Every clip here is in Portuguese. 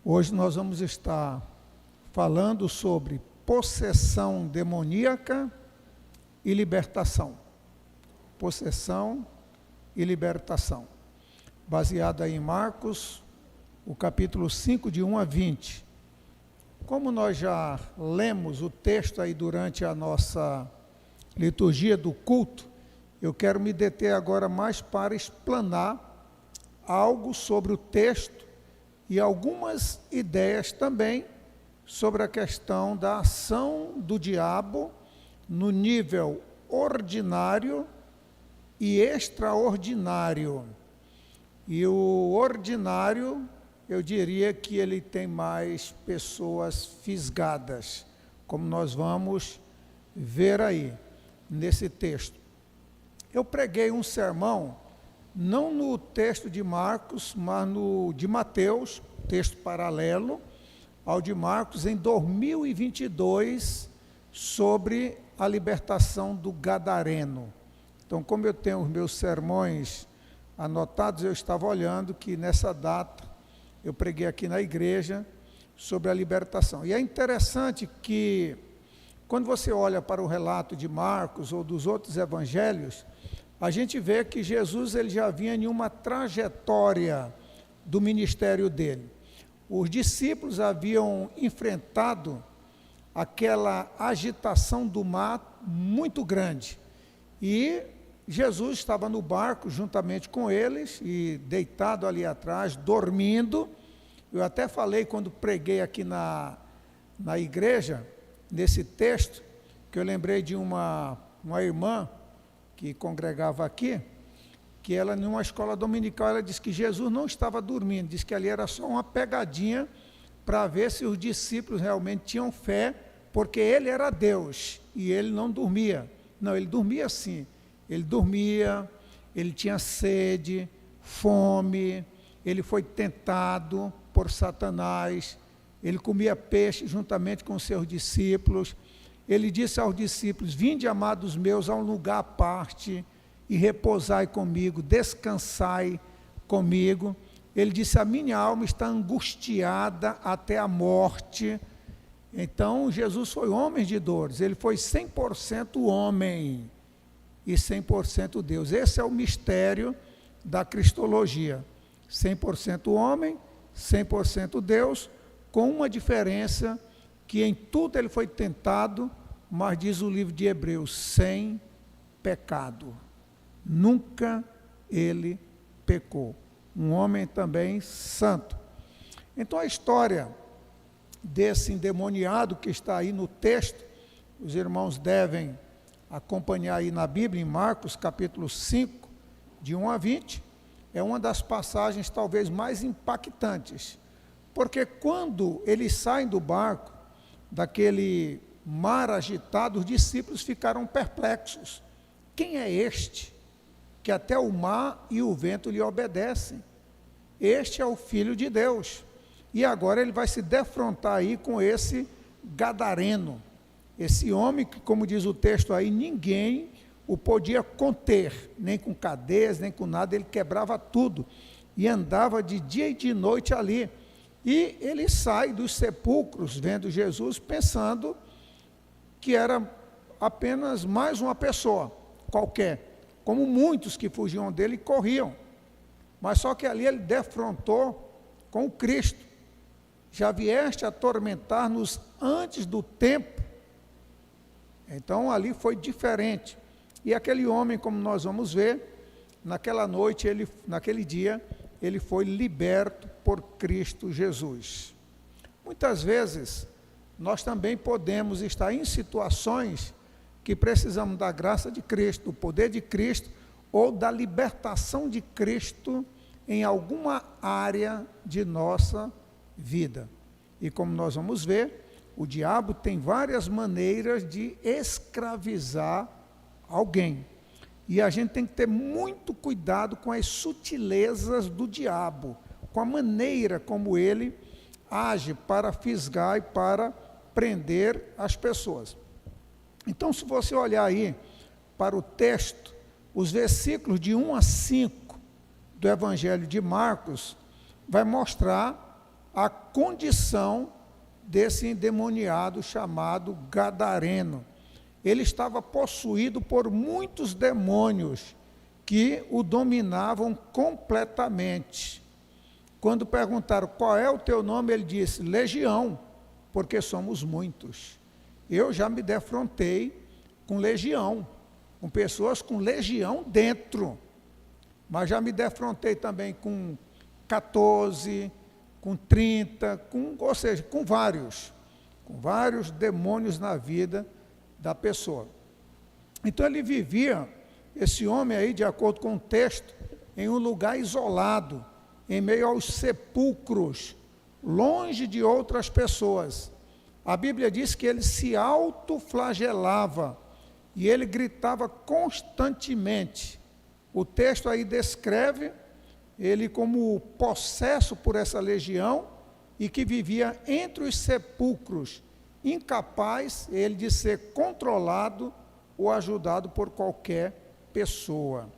Hoje nós vamos estar falando sobre possessão demoníaca e libertação. Possessão e libertação. Baseada em Marcos, o capítulo 5, de 1 a 20. Como nós já lemos o texto aí durante a nossa liturgia do culto, eu quero me deter agora mais para explanar algo sobre o texto e algumas ideias também sobre a questão da ação do diabo no nível ordinário e extraordinário. E o ordinário, eu diria que ele tem mais pessoas fisgadas, como nós vamos ver aí nesse texto. Eu preguei um sermão, não no texto de Marcos, mas no de Mateus, texto paralelo ao de Marcos, em 2022, sobre a libertação do gadareno. Então, como eu tenho os meus sermões anotados, eu estava olhando que nessa data eu preguei aqui na igreja sobre a libertação. E é interessante que, quando você olha para o relato de Marcos ou dos outros evangelhos, a gente vê que Jesus ele já vinha em uma trajetória do ministério dele. Os discípulos haviam enfrentado aquela agitação do mar muito grande. E Jesus estava no barco juntamente com eles e deitado ali atrás, dormindo. Eu até falei quando preguei aqui na igreja, nesse texto, que eu lembrei de uma irmã que congregava aqui, que ela, numa escola dominical, ela disse que Jesus não estava dormindo, disse que ali era só uma pegadinha para ver se os discípulos realmente tinham fé, porque ele era Deus e ele não dormia. Não, ele dormia sim, ele dormia, ele tinha sede, fome, ele foi tentado por Satanás, ele comia peixe juntamente com seus discípulos. Ele disse aos discípulos: vinde, amados meus, a um lugar à parte e repousai comigo, descansai comigo. Ele disse: a minha alma está angustiada até a morte. Então, Jesus foi homem de dores, ele foi 100% homem e 100% Deus. Esse é o mistério da cristologia, 100% homem, 100% Deus, com uma diferença, que em tudo ele foi tentado, mas diz o livro de Hebreus, sem pecado. Nunca ele pecou. Um homem também santo. Então a história desse endemoniado que está aí no texto, os irmãos devem acompanhar aí na Bíblia, em Marcos capítulo 5, de 1 a 20, é uma das passagens talvez mais impactantes, porque quando eles saem do barco, daquele mar agitado, os discípulos ficaram perplexos. Quem é este que até o mar e o vento lhe obedecem? Este é o Filho de Deus. E agora ele vai se defrontar aí com esse gadareno, esse homem que, como diz o texto aí, ninguém o podia conter, nem com cadeias, nem com nada, ele quebrava tudo e andava de dia e de noite ali. E ele sai dos sepulcros, vendo Jesus, pensando que era apenas mais uma pessoa qualquer, como muitos que fugiam dele e corriam. Mas só que ali ele defrontou com o Cristo. Já vieste atormentar-nos antes do tempo. Então ali foi diferente. E aquele homem, como nós vamos ver, naquela noite, naquele dia, ele foi liberto por Cristo Jesus. Muitas vezes, nós também podemos estar em situações que precisamos da graça de Cristo, do poder de Cristo, ou da libertação de Cristo em alguma área de nossa vida. E como nós vamos ver, o diabo tem várias maneiras de escravizar alguém. E a gente tem que ter muito cuidado com as sutilezas do diabo, com a maneira como ele age para fisgar e para prender as pessoas. Então, se você olhar aí para o texto, os versículos de 1 a 5 do Evangelho de Marcos, vai mostrar a condição desse endemoniado chamado Gadareno. Ele estava possuído por muitos demônios que o dominavam completamente. Quando perguntaram qual é o teu nome, ele disse: Legião, porque somos muitos. Eu já me defrontei com legião, com pessoas com legião dentro, mas já me defrontei também com 14, com 30, ou seja, com vários demônios na vida da pessoa. Então ele vivia, esse homem aí, de acordo com o texto, em um lugar isolado, em meio aos sepulcros, longe de outras pessoas. A Bíblia diz que ele se autoflagelava e ele gritava constantemente. O texto aí descreve ele como possesso por essa legião e que vivia entre os sepulcros, incapaz ele de ser controlado ou ajudado por qualquer pessoa.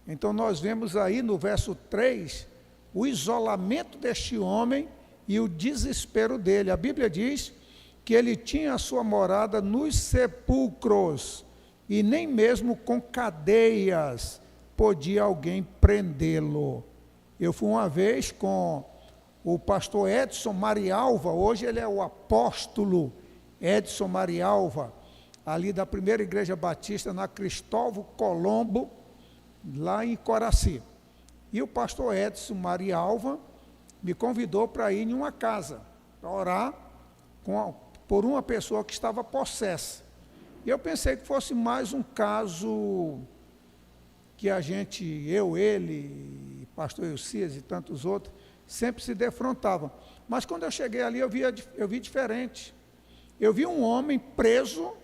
Então nós vemos aí no verso 3 o isolamento deste homem e o desespero dele. A Bíblia diz que ele tinha a sua morada nos sepulcros e nem mesmo com cadeias podia alguém prendê-lo. Eu fui uma vez com o pastor Edson Marialva, hoje ele é o apóstolo Edson Marialva, ali da primeira igreja batista na Cristóvão Colombo, lá em Coraci. E o pastor Edson Marialva me convidou para ir em uma casa, para orar por uma pessoa que estava possessa. E eu pensei que fosse mais um caso que a gente, ele, pastor Eucias e tantos outros, sempre se defrontavam. Mas quando eu cheguei ali, eu vi diferente. Eu vi um homem preso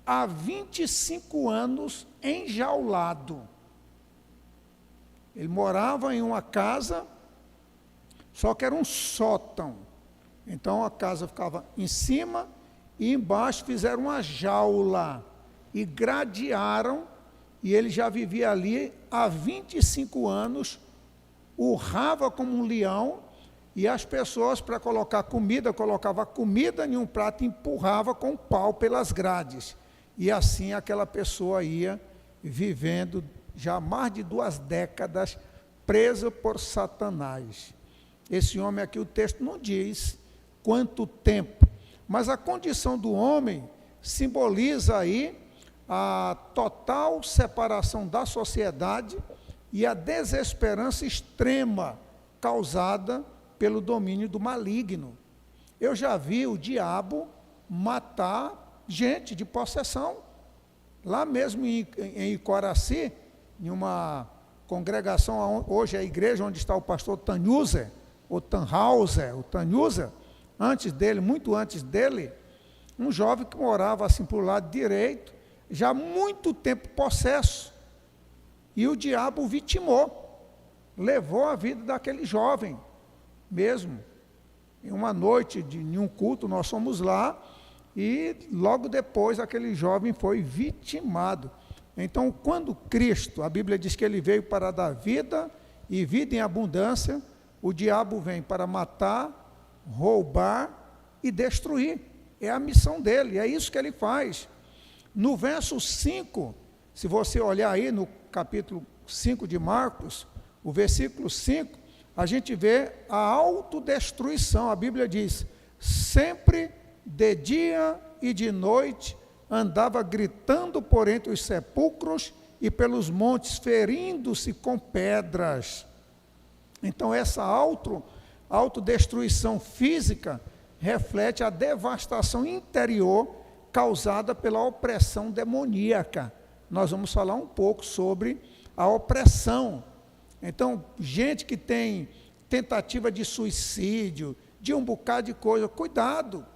há 25 anos, enjaulado. Ele morava em uma casa, só que era um sótão. Então a casa ficava em cima e embaixo fizeram uma jaula e gradearam, e ele já vivia ali há 25 anos, urrava como um leão, e as pessoas, para colocar comida, colocava comida em um prato e empurrava com um pau pelas grades. E assim aquela pessoa ia vivendo já há mais de 2 décadas, presa por Satanás. Esse homem aqui, o texto não diz quanto tempo, mas a condição do homem simboliza aí a total separação da sociedade e a desesperança extrema causada pelo domínio do maligno. Eu já vi o diabo matar gente de possessão. Lá mesmo em Icoraci, em uma congregação, hoje é a igreja onde está o pastor Tanhuser, o Tanhuser, antes dele, muito antes dele, um jovem que morava assim para o lado direito, já há muito tempo possesso, e o diabo o vitimou, levou a vida daquele jovem, mesmo, em uma noite, em um culto, nós fomos lá, e logo depois aquele jovem foi vitimado. Então, quando Cristo, a Bíblia diz que ele veio para dar vida, e vida em abundância, o diabo vem para matar, roubar e destruir. É a missão dele, é isso que ele faz. No verso 5, se você olhar aí no capítulo 5 de Marcos, o versículo 5, a gente vê a autodestruição. A Bíblia diz: sempre de dia e de noite andava gritando por entre os sepulcros e pelos montes, ferindo-se com pedras. Então essa autodestruição física reflete a devastação interior causada pela opressão demoníaca. Nós vamos falar um pouco sobre a opressão. Então, gente que tem tentativa de suicídio, de um bocado de coisa, cuidado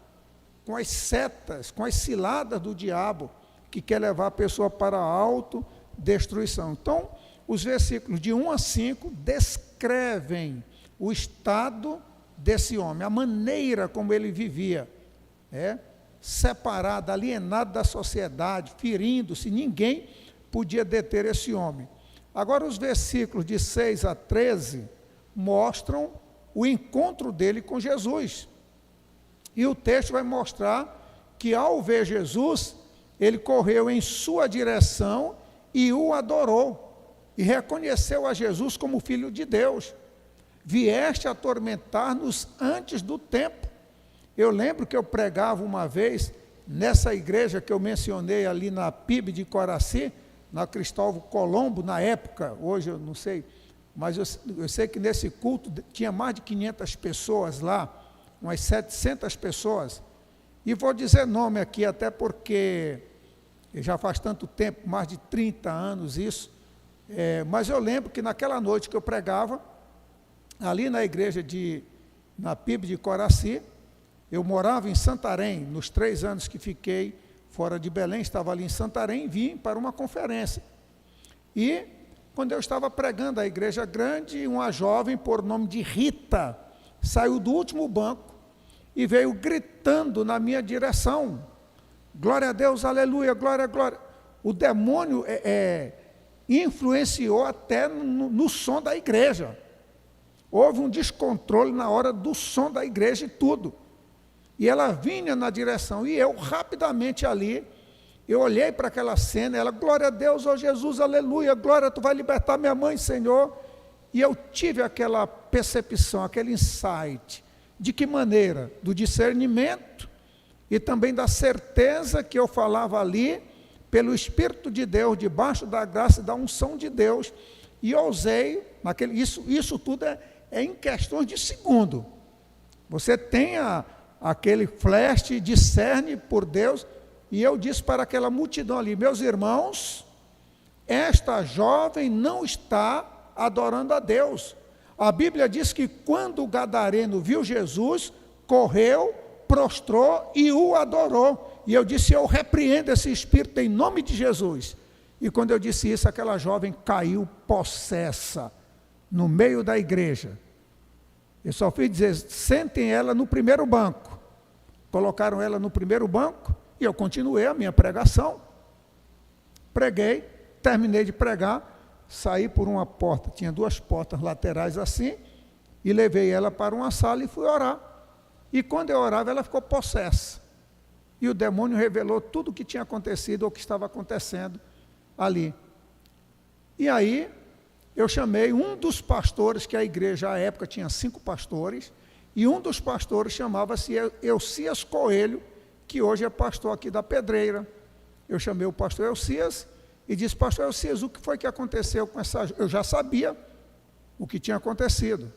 com as setas, com as ciladas do diabo, que quer levar a pessoa para a autodestruição. Então, os versículos de 1 a 5 descrevem o estado desse homem, a maneira como ele vivia, separado, alienado da sociedade, ferindo-se, ninguém podia deter esse homem. Agora os versículos de 6 a 13 mostram o encontro dele com Jesus. E o texto vai mostrar que, ao ver Jesus, ele correu em sua direção e o adorou, e reconheceu a Jesus como Filho de Deus. Vieste atormentar-nos antes do tempo. Eu lembro que eu pregava uma vez, nessa igreja que eu mencionei ali na PIB de Coraci, na Cristóvão Colombo, na época, hoje eu não sei, mas eu sei que nesse culto tinha mais de 500 pessoas lá, umas 700 pessoas, e vou dizer nome aqui, até porque já faz tanto tempo, mais de 30 anos isso, mas eu lembro que naquela noite que eu pregava, ali na igreja na PIB de Coraci, eu morava em Santarém, nos 3 anos que fiquei fora de Belém, estava ali em Santarém, vim para uma conferência. E, quando eu estava pregando a igreja grande, uma jovem, por nome de Rita, saiu do último banco e veio gritando na minha direção. Glória a Deus, aleluia, glória, glória. O demônio influenciou até no som da igreja. Houve um descontrole na hora do som da igreja e tudo. E ela vinha na direção, e eu rapidamente ali, eu olhei para aquela cena, ela, glória a Deus, ó Jesus, aleluia, glória, tu vai libertar minha mãe, Senhor. E eu tive aquela percepção, aquele insight, de que maneira? Do discernimento e também da certeza que eu falava ali, pelo Espírito de Deus, debaixo da graça e da unção de Deus, e ousei, isso tudo é em questões de segundo. Você tem aquele flash, discerne por Deus, e eu disse para aquela multidão ali, meus irmãos, esta jovem não está adorando a Deus. A Bíblia diz que quando o gadareno viu Jesus, correu, prostrou e o adorou. E eu disse, eu repreendo esse espírito em nome de Jesus. E quando eu disse isso, aquela jovem caiu possessa no meio da igreja. Eu só fiz dizer, sentem ela no primeiro banco. Colocaram ela no primeiro banco e eu continuei a minha pregação. Preguei, terminei de pregar, saí por uma porta, tinha 2 portas laterais assim, e levei ela para uma sala e fui orar. E quando eu orava, ela ficou possessa. E o demônio revelou tudo o que tinha acontecido ou o que estava acontecendo ali. E aí, eu chamei um dos pastores, que a igreja à época tinha 5 pastores, e um dos pastores chamava-se Elcias Coelho, que hoje é pastor aqui da Pedreira. Eu chamei o pastor Elcias e disse, pastor Elcias, o que foi que aconteceu com essa... Eu já sabia o que tinha acontecido.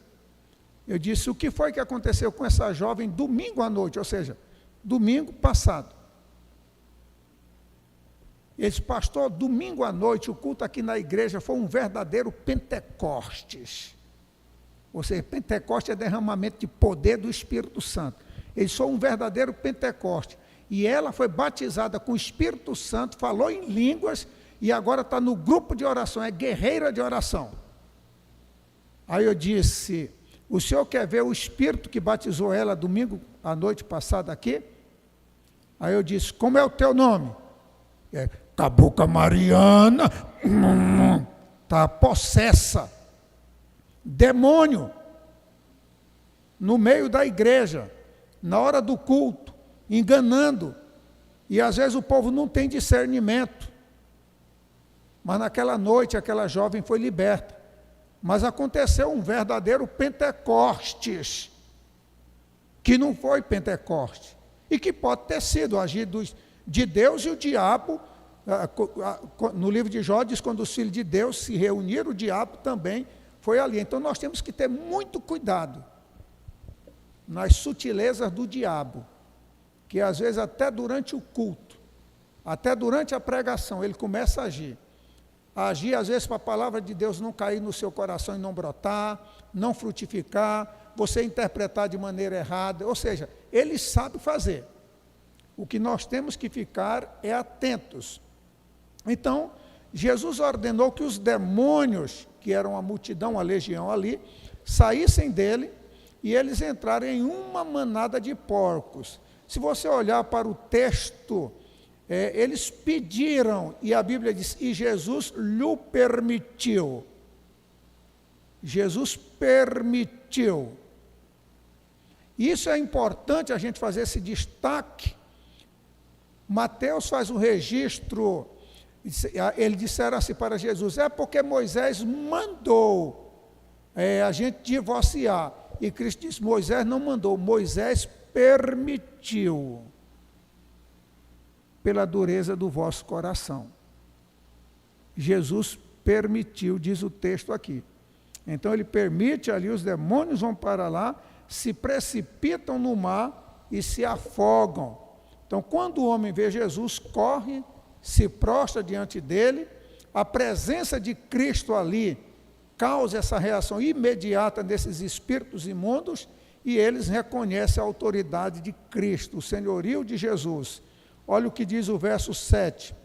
Eu disse, o que foi que aconteceu com essa jovem domingo à noite, ou seja, domingo passado. Ele disse, pastor, domingo à noite, o culto aqui na igreja foi um verdadeiro Pentecostes. Ou seja, Pentecostes é derramamento de poder do Espírito Santo. Ele foi um verdadeiro Pentecoste. E ela foi batizada com o Espírito Santo, falou em línguas, e agora está no grupo de oração, é guerreira de oração. Aí eu disse, o senhor quer ver o Espírito que batizou ela domingo à noite passada aqui? Aí eu disse, como é o teu nome? Cabocla Mariana, está possessa, demônio, no meio da igreja, na hora do culto, enganando, e às vezes o povo não tem discernimento, mas naquela noite aquela jovem foi liberta, mas aconteceu um verdadeiro Pentecostes, que não foi Pentecoste, e que pode ter sido agido de Deus, e o diabo, no livro de Jó diz, quando os filhos de Deus se reuniram, o diabo também foi ali. Então nós temos que ter muito cuidado nas sutilezas do diabo, que às vezes até durante o culto, até durante a pregação, ele começa a agir às vezes para a palavra de Deus não cair no seu coração e não brotar, não frutificar, você interpretar de maneira errada, ou seja, ele sabe fazer. O que nós temos que ficar é atentos. Então, Jesus ordenou que os demônios, que eram a multidão, a legião ali, saíssem dele e eles entraram em uma manada de porcos. Se você olhar para o texto, eles pediram, e a Bíblia diz, e Jesus lhe permitiu. Jesus permitiu. Isso é importante a gente fazer esse destaque. Mateus faz um registro, ele disseram assim para Jesus, é porque Moisés mandou a gente divorciar. E Cristo disse, Moisés não mandou, Moisés permitiu, pela dureza do vosso coração. Jesus permitiu, diz o texto aqui. Então ele permite ali, os demônios vão para lá, se precipitam no mar e se afogam. Então quando o homem vê Jesus, corre, se prostra diante dele, a presença de Cristo ali causa essa reação imediata desses espíritos imundos e eles reconhecem a autoridade de Cristo, o senhorio de Jesus. Olha o que diz o verso 7.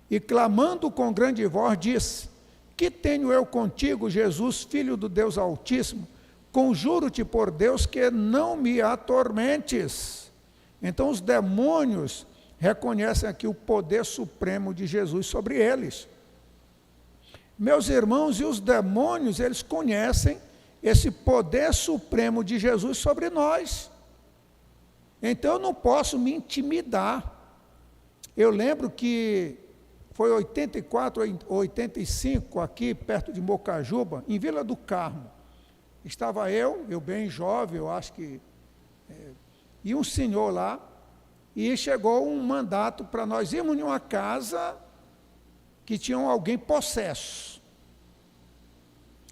E clamando com grande voz, disse, que tenho eu contigo, Jesus, Filho do Deus Altíssimo? Conjuro-te por Deus que não me atormentes. Então os demônios reconhecem aqui o poder supremo de Jesus sobre eles. Meus irmãos, e os demônios, eles conhecem esse poder supremo de Jesus sobre nós. Então eu não posso me intimidar. Eu lembro que foi 84, 85, aqui perto de Mocajuba, em Vila do Carmo. Estava eu bem jovem, eu acho que... e um senhor lá, e chegou um mandato para nós irmos em uma casa que tinha alguém possesso.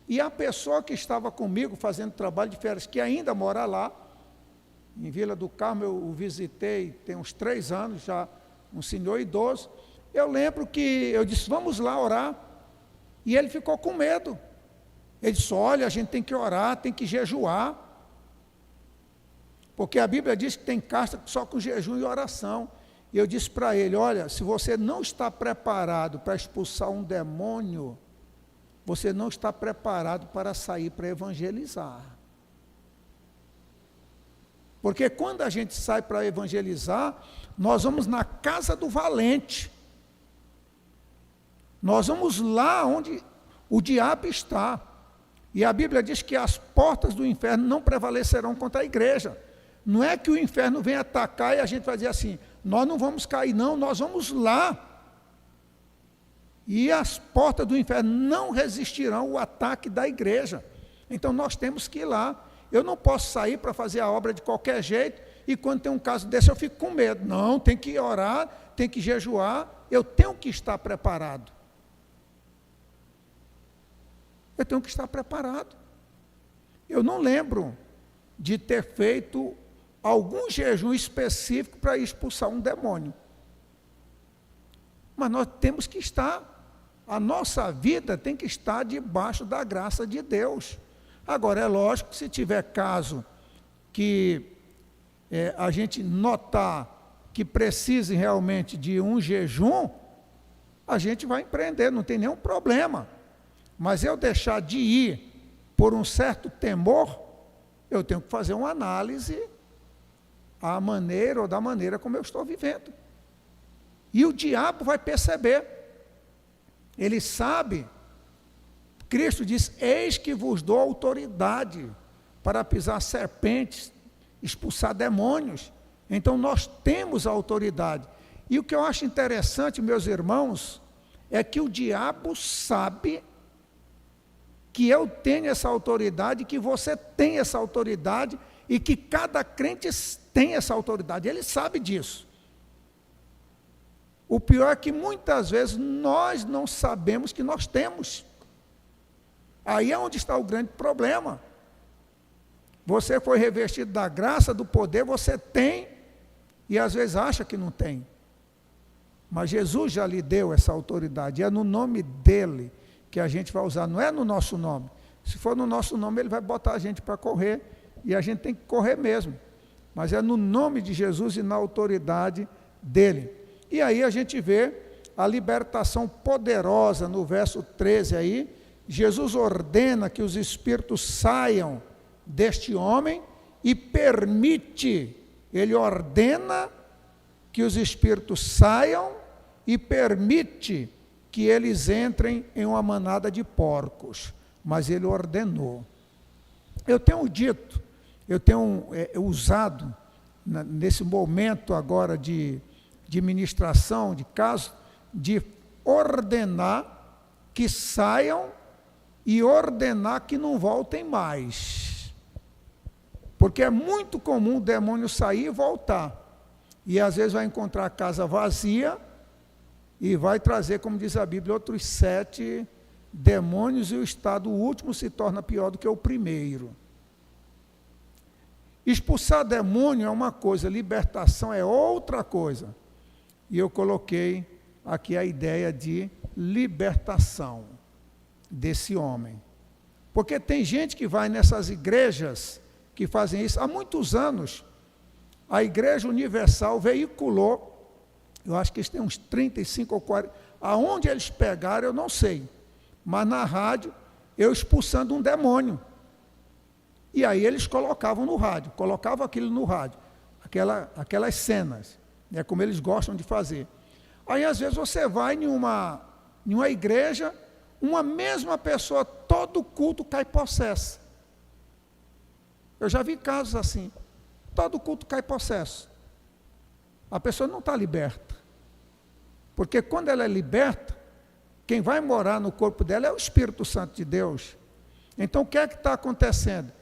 E a pessoa que estava comigo fazendo trabalho de férias, que ainda mora lá, em Vila do Carmo, eu o visitei tem uns 3 anos já, um senhor idoso. Eu lembro que eu disse, vamos lá orar. E ele ficou com medo. Ele disse, olha, a gente tem que orar, tem que jejuar. Porque a Bíblia diz que tem casta só com jejum e oração. E eu disse para ele, olha, se você não está preparado para expulsar um demônio, você não está preparado para sair para evangelizar. Porque quando a gente sai para evangelizar, nós vamos na casa do valente. Nós vamos lá onde o diabo está. E a Bíblia diz que as portas do inferno não prevalecerão contra a igreja. Não é que o inferno vem atacar e a gente vai dizer assim, nós não vamos cair não, nós vamos lá. E as portas do inferno não resistirão ao ataque da igreja. Então nós temos que ir lá. Eu não posso sair para fazer a obra de qualquer jeito e quando tem um caso desse eu fico com medo. Não, tem que orar, tem que jejuar, eu tenho que estar preparado. Eu tenho que estar preparado. Eu não lembro de ter feito algum jejum específico para expulsar um demônio. Mas nós temos que estar, a nossa vida tem que estar debaixo da graça de Deus. Agora, é lógico que se tiver caso que a gente notar que precise realmente de um jejum, a gente vai empreender, não tem nenhum problema. Mas eu deixar de ir por um certo temor, eu tenho que fazer uma análise da maneira como eu estou vivendo. E o diabo vai perceber. Ele sabe. Cristo diz, eis que vos dou autoridade para pisar serpentes, expulsar demônios. Então nós temos a autoridade. E o que eu acho interessante, meus irmãos, é que o diabo sabe que eu tenho essa autoridade, que você tem essa autoridade e que cada crente tem essa autoridade. Ele sabe disso. O pior é que muitas vezes nós não sabemos que nós temos. Aí é onde está o grande problema. Você foi revestido da graça, do poder, você tem, e às vezes acha que não tem. Mas Jesus já lhe deu essa autoridade, é no nome dele que a gente vai usar, não é no nosso nome. Se for no nosso nome, ele vai botar a gente para correr, e a gente tem que correr mesmo. Mas é no nome de Jesus e na autoridade dele. E aí a gente vê a libertação poderosa no verso 13 aí. Jesus ordena que os espíritos saiam deste homem e permite, ele ordena que os espíritos saiam e permite que eles entrem em uma manada de porcos, mas ele ordenou. Eu tenho dito eu tenho usado, nesse momento agora de ministração de casos, de ordenar que saiam e ordenar que não voltem mais. Porque é muito comum o demônio sair e voltar. E às vezes vai encontrar a casa vazia e vai trazer, como diz a Bíblia, outros 7 demônios, e o estado último se torna pior do que o primeiro. Expulsar demônio é uma coisa, libertação é outra coisa. E eu coloquei aqui a ideia de libertação desse homem. Porque tem gente que vai nessas igrejas que fazem isso há muitos anos. A Igreja Universal veiculou, eu acho que eles têm uns 35 ou 40, aonde eles pegaram eu não sei, mas na rádio, eu expulsando um demônio. E aí eles colocavam no rádio, colocavam aquilo no rádio, aquelas cenas, como eles gostam de fazer. Aí às vezes você vai em uma igreja, uma mesma pessoa, todo culto cai possessa. Eu já vi casos assim, todo culto cai possesso. A pessoa não está liberta. Porque quando ela é liberta, quem vai morar no corpo dela é o Espírito Santo de Deus. Então o que é que está acontecendo?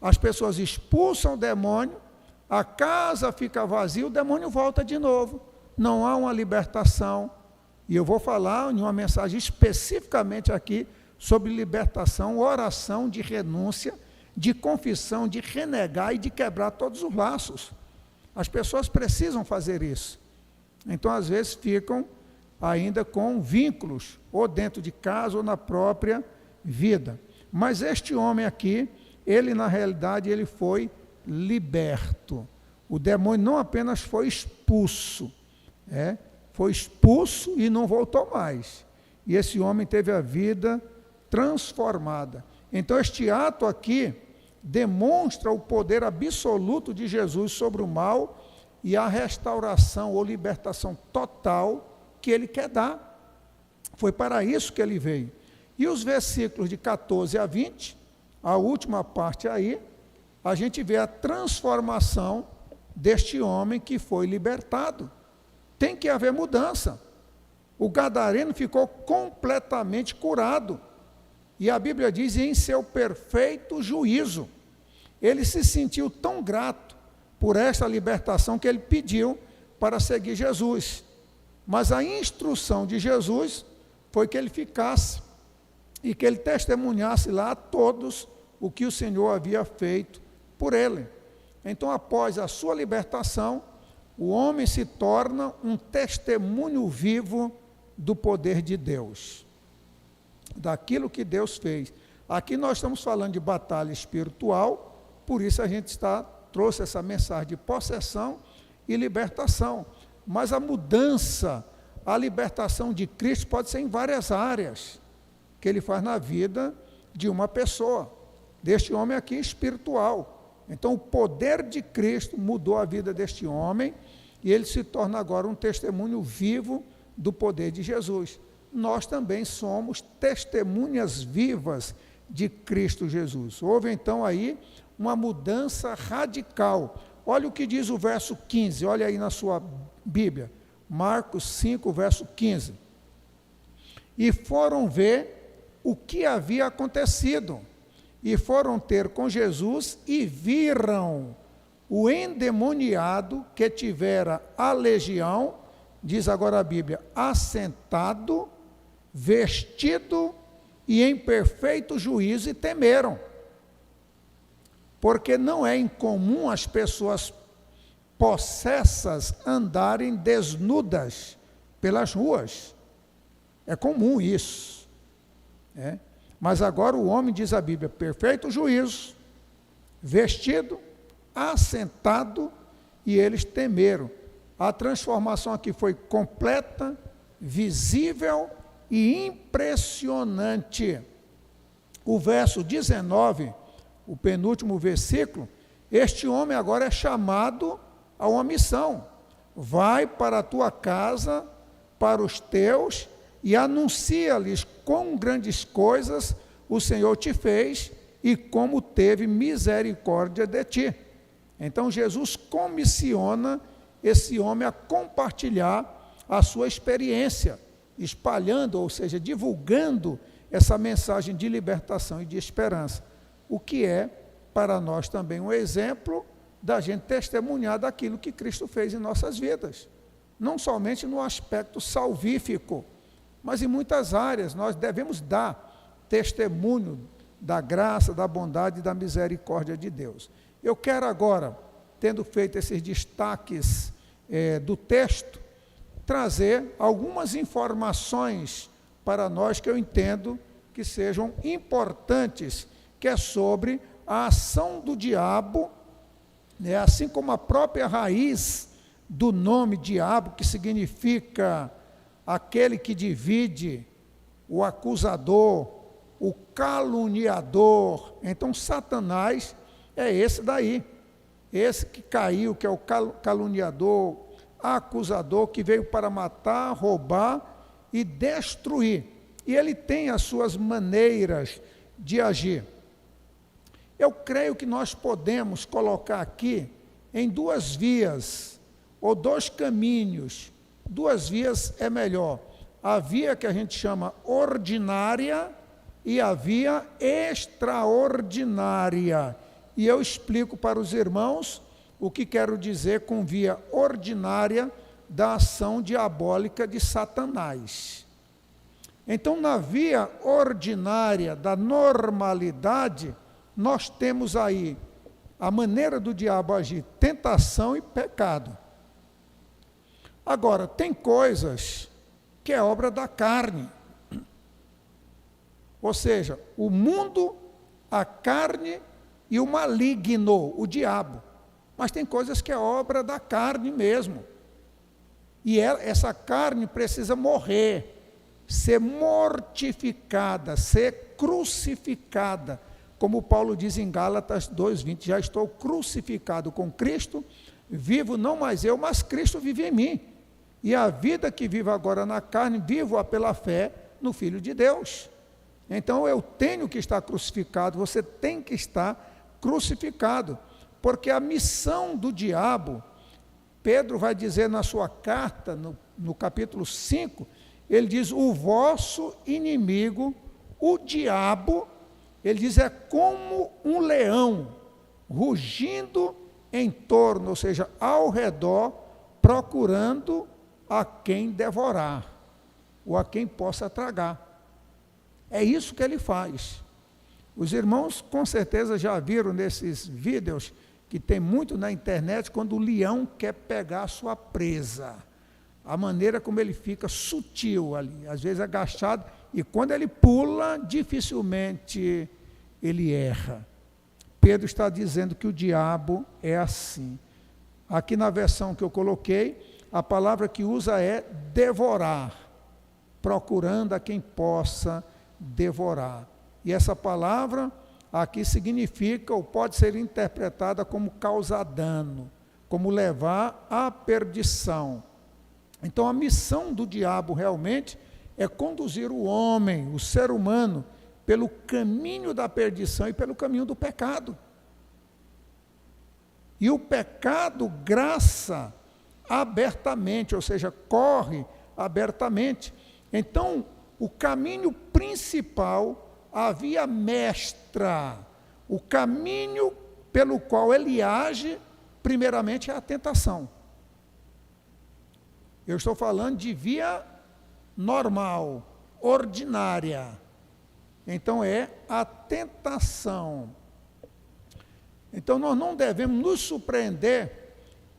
As pessoas expulsam o demônio, a casa fica vazia, o demônio volta de novo. Não há uma libertação. E eu vou falar em uma mensagem especificamente aqui sobre libertação, oração de renúncia, de confissão, de renegar e de quebrar todos os laços. As pessoas precisam fazer isso. Então, às vezes, ficam ainda com vínculos, ou dentro de casa, ou na própria vida. Mas este homem aqui, ele na realidade, ele foi liberto. O demônio não apenas foi expulso, foi expulso e não voltou mais. E esse homem teve a vida transformada. Então, este ato aqui demonstra o poder absoluto de Jesus sobre o mal e a restauração ou libertação total que ele quer dar. Foi para isso que ele veio. E os versículos de 14 a 20, a última parte aí, a gente vê a transformação deste homem que foi libertado. Tem que haver mudança. O gadareno ficou completamente curado. E a Bíblia diz, em seu perfeito juízo. Ele se sentiu tão grato por esta libertação que ele pediu para seguir Jesus. Mas a instrução de Jesus foi que ele ficasse e que ele testemunhasse lá a todos o que o Senhor havia feito por ele. Então, após a sua libertação, o homem se torna um testemunho vivo do poder de Deus, daquilo que Deus fez. Aqui nós estamos falando de batalha espiritual, por isso a gente trouxe essa mensagem de possessão e libertação. Mas a mudança, a libertação de Cristo pode ser em várias áreas que ele faz na vida de uma pessoa, deste homem aqui espiritual. Então o poder de Cristo mudou a vida deste homem e ele se torna agora um testemunho vivo do poder de Jesus. Nós também somos testemunhas vivas de Cristo Jesus. Houve então aí uma mudança radical. Olha o que diz o verso 15, olha aí na sua Bíblia, Marcos 5, verso 15. E foram ver o que havia acontecido, e foram ter com Jesus e viram o endemoniado que tivera a legião, diz agora a Bíblia, assentado, vestido e em perfeito juízo, e temeram. Porque não é incomum as pessoas possessas andarem desnudas pelas ruas. É comum isso. Mas agora o homem, diz a Bíblia, perfeito juízo, vestido, assentado, e eles temeram. A transformação aqui foi completa, visível e impressionante. O verso 19, o penúltimo versículo, este homem agora é chamado a uma missão. Vai para a tua casa, para os teus, e anuncia-lhes quão grandes coisas o Senhor te fez e como teve misericórdia de ti. Então Jesus comissiona esse homem a compartilhar a sua experiência, espalhando, ou seja, divulgando essa mensagem de libertação e de esperança, o que é para nós também um exemplo da gente testemunhar daquilo que Cristo fez em nossas vidas, não somente no aspecto salvífico, mas em muitas áreas nós devemos dar testemunho da graça, da bondade e da misericórdia de Deus. Eu quero agora, tendo feito esses destaques do texto, trazer algumas informações para nós que eu entendo que sejam importantes, que é sobre a ação do diabo, assim como a própria raiz do nome diabo, que significa aquele que divide, o acusador, o caluniador. Então Satanás é esse daí, esse que caiu, que é o caluniador, acusador, que veio para matar, roubar e destruir. E ele tem as suas maneiras de agir. Eu creio que nós podemos colocar aqui em duas vias, ou dois caminhos. Duas vias é melhor. A via que a gente chama ordinária e a via extraordinária. E eu explico para os irmãos o que quero dizer com via ordinária da ação diabólica de Satanás. Então, na via ordinária da normalidade, nós temos aí a maneira do diabo agir, tentação e pecado. Agora, tem coisas que é obra da carne. Ou seja, o mundo, a carne e o maligno, o diabo. Mas tem coisas que é obra da carne mesmo. E essa carne precisa morrer, ser mortificada, ser crucificada. Como Paulo diz em Gálatas 2:20, já estou crucificado com Cristo, vivo não mais eu, mas Cristo vive em mim. E a vida que vivo agora na carne, vivo-a pela fé no Filho de Deus. Então eu tenho que estar crucificado, você tem que estar crucificado, porque a missão do diabo, Pedro vai dizer na sua carta, no capítulo 5, ele diz, o vosso inimigo, o diabo, ele diz, é como um leão, rugindo em torno, ou seja, ao redor, procurando a quem devorar, ou a quem possa tragar. É isso que ele faz. Os irmãos com certeza já viram nesses vídeos, que tem muito na internet, quando o leão quer pegar a sua presa. A maneira como ele fica sutil ali, às vezes agachado, e quando ele pula, dificilmente ele erra. Pedro está dizendo que o diabo é assim. Aqui na versão que eu coloquei, a palavra que usa é devorar, procurando a quem possa devorar. E essa palavra aqui significa, ou pode ser interpretada como causar dano, como levar à perdição. Então a missão do diabo realmente é conduzir o homem, o ser humano, pelo caminho da perdição e pelo caminho do pecado. E o pecado graça abertamente, ou seja, corre abertamente. Então, o caminho principal, a via mestra, o caminho pelo qual ele age, primeiramente é a tentação. Eu estou falando de via normal, ordinária. Então é a tentação. Então nós não devemos nos surpreender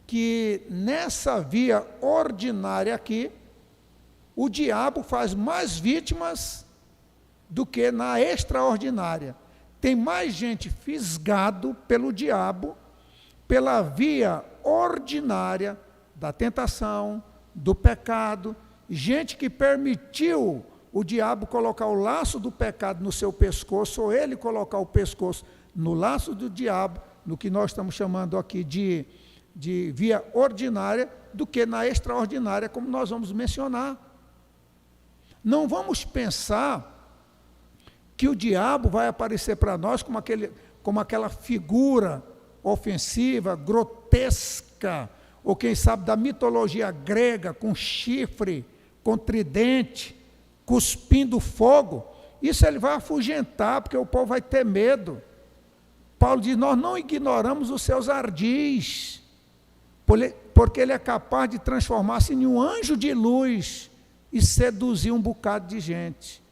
que nessa via ordinária aqui, o diabo faz mais vítimas do que na extraordinária. Tem mais gente fisgado pelo diabo, pela via ordinária da tentação, do pecado, gente que permitiu o diabo colocar o laço do pecado no seu pescoço, ou ele colocar o pescoço no laço do diabo, no que nós estamos chamando aqui de via ordinária, do que na extraordinária, como nós vamos mencionar. Não vamos pensar que o diabo vai aparecer para nós como aquela figura ofensiva, grotesca, ou quem sabe da mitologia grega, com chifre, com tridente, cuspindo fogo. Isso ele vai afugentar, porque o povo vai ter medo. Paulo diz, nós não ignoramos os seus ardis, porque ele é capaz de transformar-se em um anjo de luz e seduzir um bocado de gente.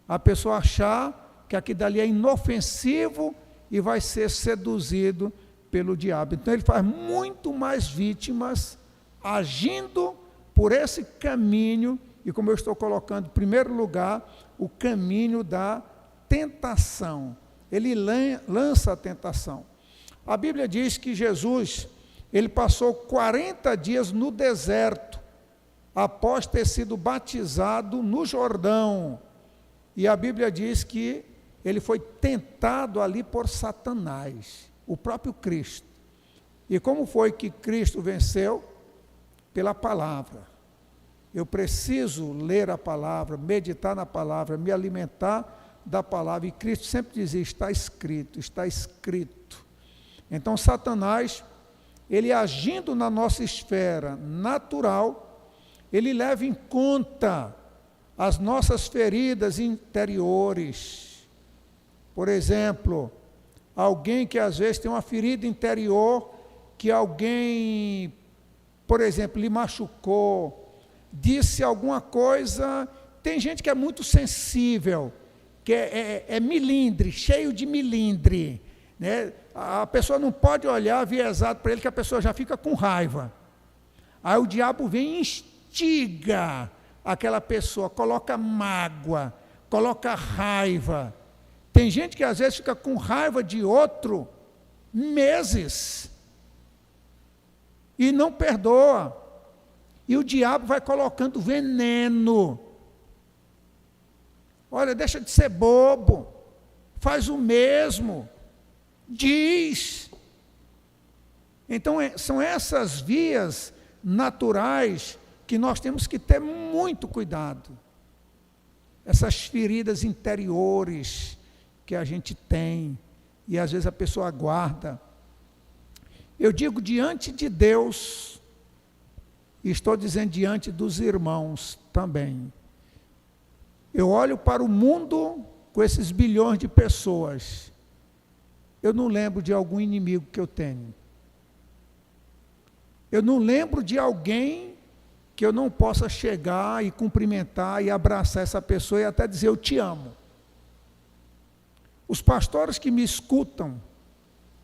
A pessoa achar que aquilo dali é inofensivo e vai ser seduzido pelo diabo. Então ele faz muito mais vítimas agindo por esse caminho, e como eu estou colocando em primeiro lugar, o caminho da tentação. Ele lança a tentação. A Bíblia diz que Jesus, ele passou 40 dias no deserto, após ter sido batizado no Jordão. E a Bíblia diz que ele foi tentado ali por Satanás, o próprio Cristo. E como foi que Cristo venceu? Pela palavra. Eu preciso ler a palavra, meditar na palavra, me alimentar da palavra. E Cristo sempre dizia, está escrito, está escrito. Então Satanás, ele agindo na nossa esfera natural, ele leva em conta as nossas feridas interiores. Por exemplo, alguém que às vezes tem uma ferida interior, que alguém, por exemplo, lhe machucou, disse alguma coisa. Tem gente que é muito sensível, que é milindre, cheio de milindre, né? A pessoa não pode olhar viesado para ele, que a pessoa já fica com raiva. Aí o diabo vem e instiga aquela pessoa, coloca mágoa, coloca raiva. Tem gente que às vezes fica com raiva de outro meses e não perdoa. E o diabo vai colocando veneno. Olha, deixa de ser bobo, faz o mesmo, diz. Então são essas vias naturais que nós temos que ter muito cuidado. Essas feridas interiores que a gente tem, e às vezes a pessoa guarda. Eu digo diante de Deus, e estou dizendo diante dos irmãos também. Eu olho para o mundo com esses bilhões de pessoas. Eu não lembro de algum inimigo que eu tenho. Eu não lembro de alguém que eu não possa chegar e cumprimentar e abraçar essa pessoa e até dizer eu te amo. Os pastores que me escutam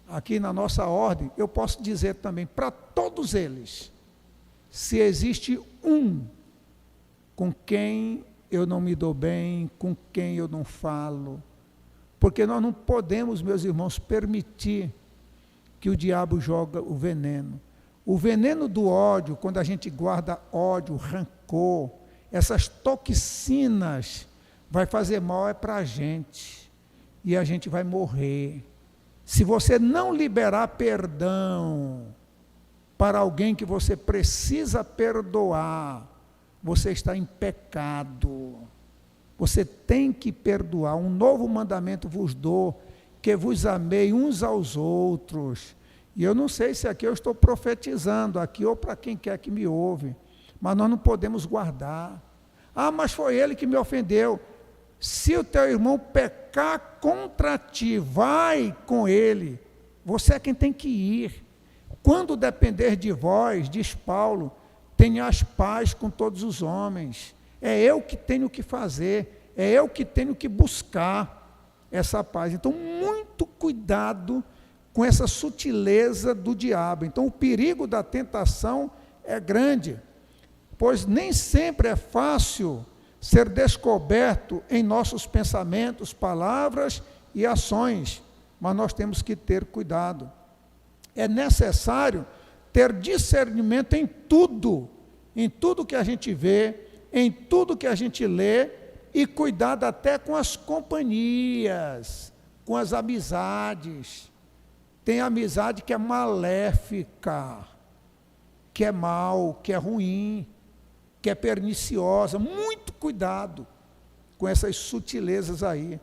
aqui na nossa ordem, eu posso dizer também para todos eles, se existe um com quem eu não me dou bem, com quem eu não falo, porque nós não podemos, meus irmãos, permitir que o diabo joga o veneno. O veneno do ódio, quando a gente guarda ódio, rancor, essas toxinas, vai fazer mal para a gente, e a gente vai morrer. Se você não liberar perdão para alguém que você precisa perdoar, você está em pecado. Você tem que perdoar. Um novo mandamento vos dou, que vos amei uns aos outros. E eu não sei se aqui eu estou profetizando, aqui ou para quem quer que me ouve, mas nós não podemos guardar. Ah, mas foi ele que me ofendeu. Se o teu irmão pecar contra ti, vai com ele. Você é quem tem que ir. Quando depender de vós, diz Paulo, tenhas paz com todos os homens. É eu que tenho que fazer, é eu que tenho que buscar essa paz. Então, muito cuidado com essa sutileza do diabo. Então, o perigo da tentação é grande, pois nem sempre é fácil ser descoberto em nossos pensamentos, palavras e ações, mas nós temos que ter cuidado. É necessário ter discernimento em tudo que a gente vê, em tudo que a gente lê, e cuidado até com as companhias, com as amizades. Tem amizade que é maléfica, que é mal, que é ruim, que é perniciosa. Muito cuidado com essas sutilezas aí.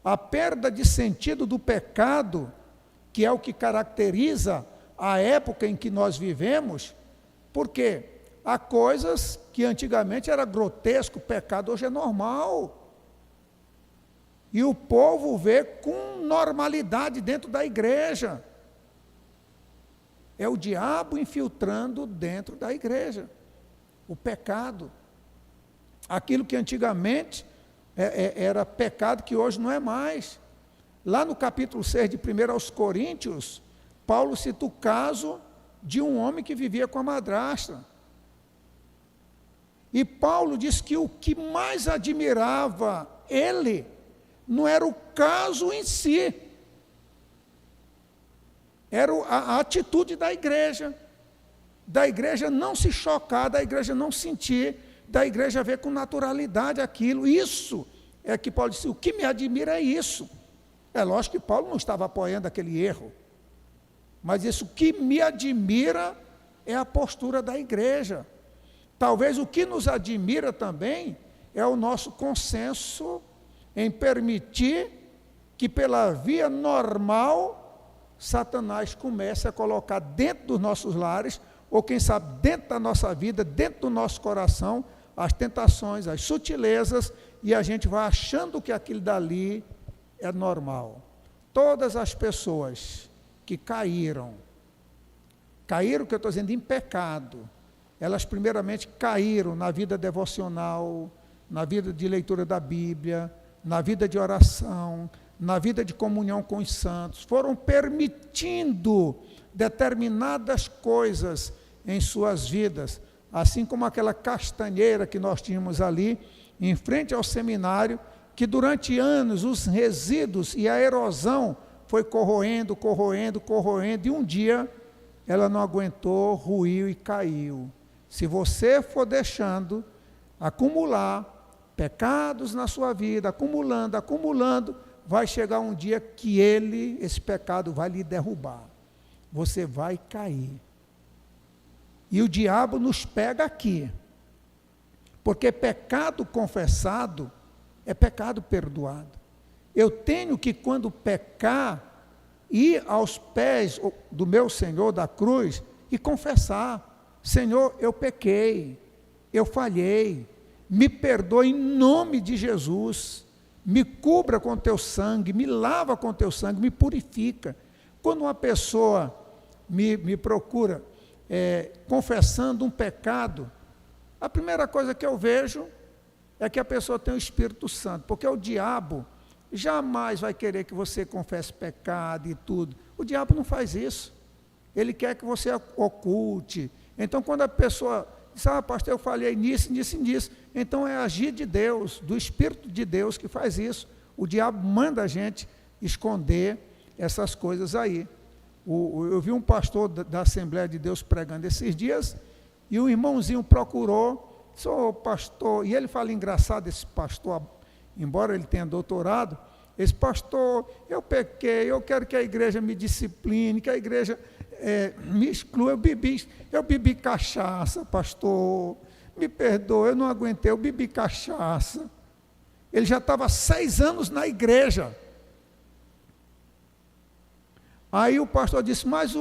a perda de sentido do pecado, que é o que caracteriza a época em que nós vivemos, porque há coisas que antigamente era grotesco, o pecado hoje é normal. E o povo vê com normalidade dentro da igreja. É o diabo infiltrando dentro da igreja. O pecado. Aquilo que antigamente era pecado, que hoje não é mais. Lá no capítulo 6 de 1 aos Coríntios, Paulo cita o caso de um homem que vivia com a madrasta. E Paulo diz que o que mais admirava ele não era o caso em si, era a atitude da igreja não se chocar, da igreja não sentir, da igreja ver com naturalidade aquilo. Isso é que Paulo disse, o que me admira é isso. É lógico que Paulo não estava apoiando aquele erro, mas isso que me admira é a postura da igreja. Talvez o que nos admira também é o nosso consenso em permitir que pela via normal Satanás comece a colocar dentro dos nossos lares, ou quem sabe dentro da nossa vida, dentro do nosso coração, as tentações, as sutilezas, e a gente vai achando que aquilo dali é normal. Todas as pessoas que caíram, que eu estou dizendo, em pecado, elas primeiramente caíram na vida devocional, na vida de leitura da Bíblia, na vida de oração, na vida de comunhão com os santos, foram permitindo determinadas coisas em suas vidas, assim como aquela castanheira que nós tínhamos ali, em frente ao seminário, que durante anos os resíduos e a erosão foi corroendo, e um dia ela não aguentou, ruiu e caiu. Se você for deixando acumular pecados na sua vida, acumulando, vai chegar um dia que esse pecado vai lhe derrubar. Você vai cair. E o diabo nos pega aqui. Porque pecado confessado é pecado perdoado. Eu tenho que, quando pecar, ir aos pés do meu Senhor da cruz e confessar: Senhor, eu pequei, eu falhei, me perdoe em nome de Jesus, me cubra com teu sangue, me lava com teu sangue, me purifica. Quando uma pessoa me procura confessando um pecado, a primeira coisa que eu vejo é que a pessoa tem o Espírito Santo, porque o diabo jamais vai querer que você confesse pecado e tudo. O diabo não faz isso. Ele quer que você oculte. Então, quando a pessoa diz: pastor, eu falhei nisso, então é agir de Deus, do Espírito de Deus que faz isso. O diabo manda a gente esconder essas coisas aí. Eu vi um pastor da Assembleia de Deus pregando esses dias, e um irmãozinho procurou, sou pastor, e ele fala engraçado, esse pastor, embora ele tenha doutorado, esse pastor, eu pequei, eu quero que a igreja me discipline, que a igreja me exclua, eu bebi cachaça, pastor, me perdoa, eu não aguentei, eu bebi cachaça. Ele já estava 6 anos na igreja. Aí o pastor disse: mas